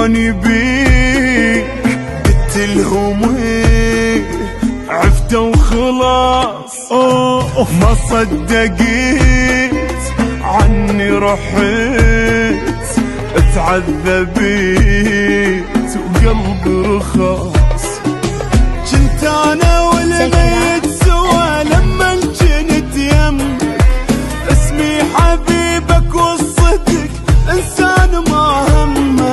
اني بيك قلت لهم ايه عفته وخلاص. ما صدقت عني رحت اتعذبت وقلبي رخاص. كنت انا والميت سوا لما كنت يمك اسمي حبيبك والصدق انسان ما همك.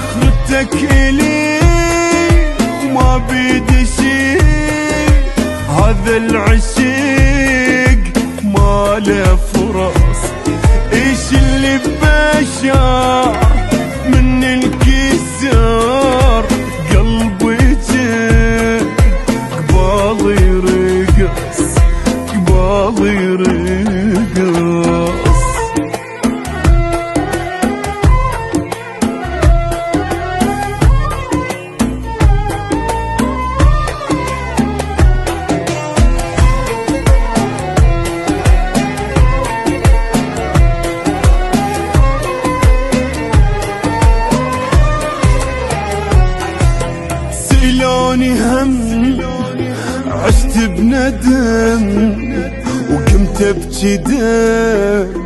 خدتك الي وما بيدي شي هذا العشق ما له فرص. ايش اللي ببشر من الكسر قلبي جه قبالي رقص قبالي رقص. سيلوني هم عشت بندم وقمت ابكي دم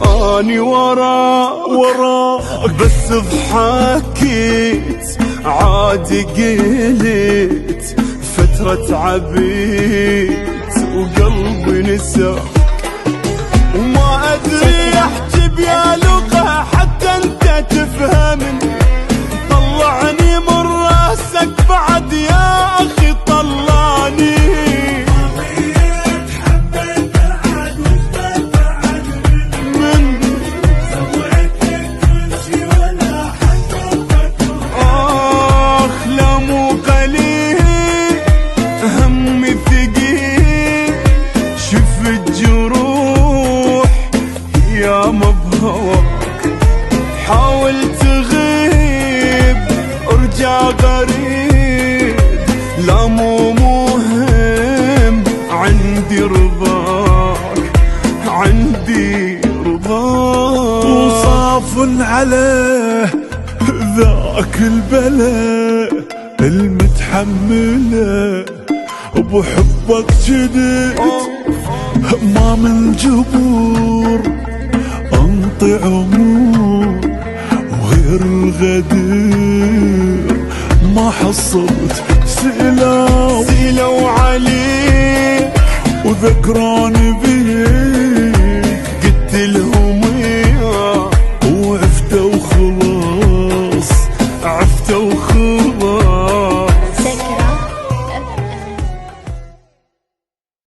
اني وراك بس ضحكت عادي قلت فترة عبيت وقلبي نساك. وما ادري احكي بيا لغة حتى انت تفهمني. طلعني من راسك بعد يا اخي طلعني. من لا مو قليل همي ثقيل. شوف الجروح يا مبهواك حاول تغيب ارجع قريب. لا مو مهم عندي رضاك عندي رضاك. وصاف عليه ذاك البلاء المتحمله بحبك جديد. ما من جبور انطي عمور وغير الغدير ما حصلت سيلو عليك